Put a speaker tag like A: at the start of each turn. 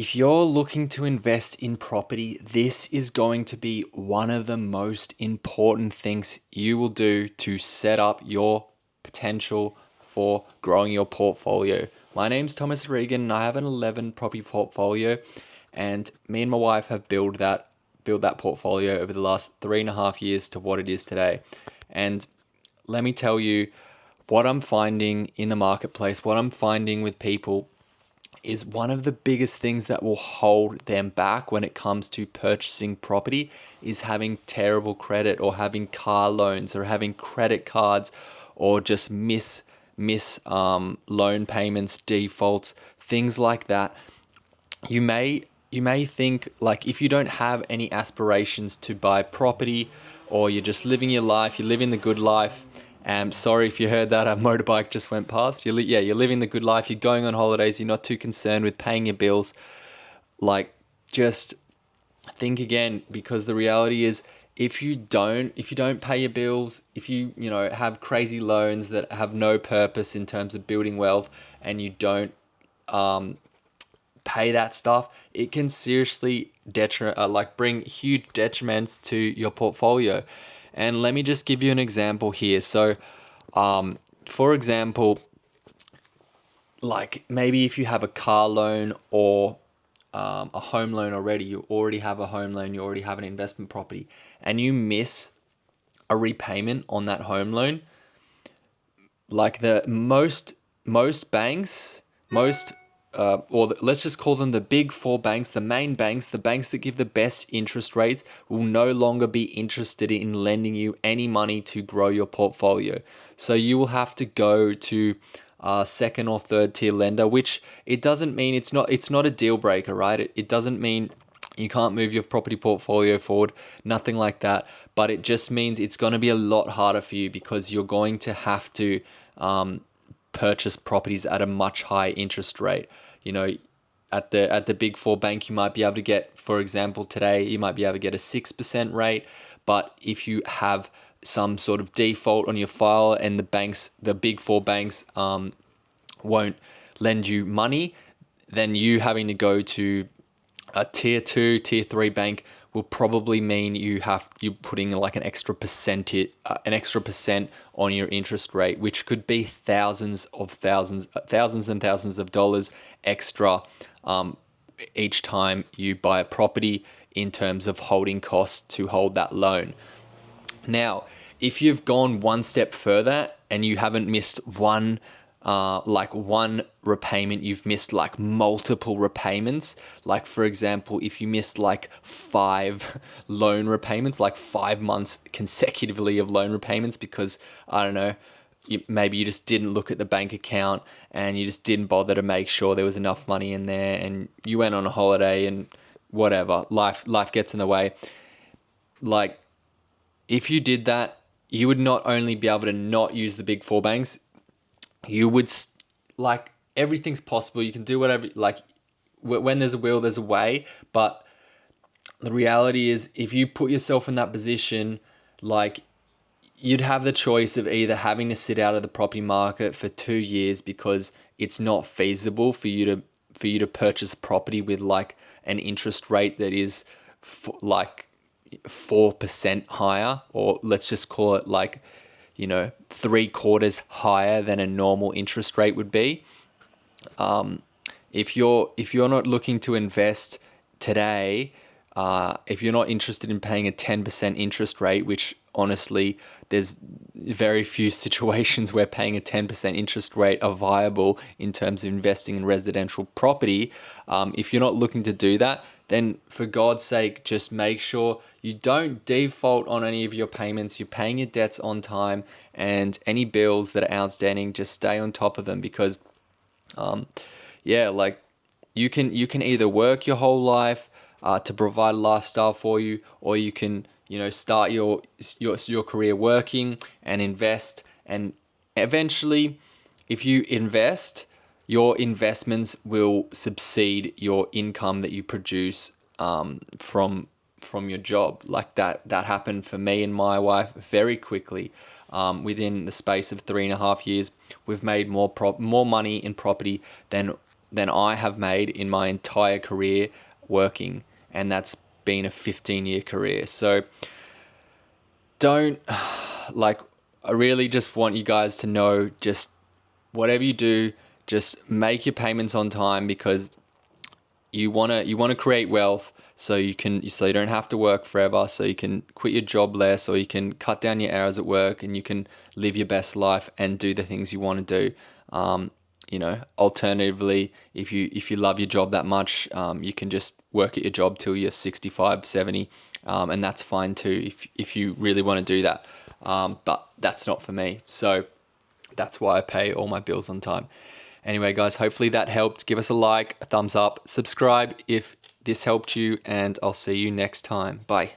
A: If you're looking to invest in property, this is going to be one of the most important things you will do to set up your potential for growing your portfolio. My name's Thomas Regan and I have an 11 property portfolio, and me and my wife have built that portfolio over the last 3.5 years to what it is today. And let me tell you what I'm finding in the marketplace, what I'm finding with people is one of the biggest things that will hold them back when it comes to purchasing property is having terrible credit, or having car loans, or having credit cards, or just miss loan payments, defaults, things like that. You may think, like, if you don't have any aspirations to buy property, or you're just living your life, you're living the good life. Sorry if you heard that, a motorbike just went past. You're living the good life. You're going on holidays. You're not too concerned with paying your bills. Like, just think again, because the reality is, if you don't pay your bills, if you have crazy loans that have no purpose in terms of building wealth, and you don't pay that stuff, it can seriously bring huge detriments to your portfolio. And let me just give you an example here. So, for example, like, maybe if you have a car loan, or a home loan already, you already have a home loan, you already have an investment property, and you miss a repayment on that home loan, like the most banks, let's just call them the big four banks, the main banks, the banks that give the best interest rates, will no longer be interested in lending you any money to grow your portfolio. So you will have to go to a second or third tier lender, which it doesn't mean it's not a deal breaker, right? It doesn't mean you can't move your property portfolio forward, nothing like that. But it just means it's going to be a lot harder for you, because you're going to have to purchase properties at a much higher interest rate. At the big four bank, you might be able to get, for example, today, you might be able to get a 6% rate. But if you have some sort of default on your file, and the big four banks won't lend you money, then you having to go to a tier 2, tier 3 bank will probably mean you putting like an extra percent on your interest rate, which could be thousands and thousands of dollars extra each time you buy a property, in terms of holding costs to hold that loan. Now, if you've gone one step further and you haven't missed one repayment, you've missed like multiple repayments. Like, for example, if you missed like 5 loan repayments, like 5 months consecutively of loan repayments, because, I don't know, maybe you just didn't look at the bank account, and you just didn't bother to make sure there was enough money in there, and you went on a holiday, and whatever, life gets in the way. Like, if you did that, you would not only be able to not use the big four banks, you would, like, everything's possible. You can do whatever, like, when there's a will, there's a way. But the reality is, if you put yourself in that position, like, you'd have the choice of either having to sit out of the property market for 2 years, because it's not feasible for you to purchase property with like an interest rate that is like 4% higher, or let's just call it like, 3/4 higher than a normal interest rate would be. If you're not looking to invest today, if you're not interested in paying a 10% interest rate, which honestly, there's very few situations where paying a 10% interest rate are viable in terms of investing in residential property. If you're not looking to do that, then for God's sake, just make sure you don't default on any of your payments. You're paying your debts on time, and any bills that are outstanding, just stay on top of them, because like, you can either work your whole life to provide a lifestyle for you, or you can start your career working and invest, and eventually, if you invest, your investments will succeed your income that you produce from your job. Like, that happened for me and my wife very quickly. Within the space of 3.5 years, we've made more money in property than than I have made in my entire career working, and that's been a 15-year career. So don't, like, I really just want you guys to know, just whatever you do, just make your payments on time, because you want to create wealth so you don't have to work forever, so you can quit your job less, or you can cut down your hours at work, and you can live your best life and do the things you want to do. Alternatively, if you love your job that much, you can just work at your job till you're 65, 70, and that's fine too if you really want to do that. But that's not for me. So that's why I pay all my bills on time. Anyway, guys, hopefully that helped. Give us a like, a thumbs up, subscribe if this helped you, and I'll see you next time. Bye.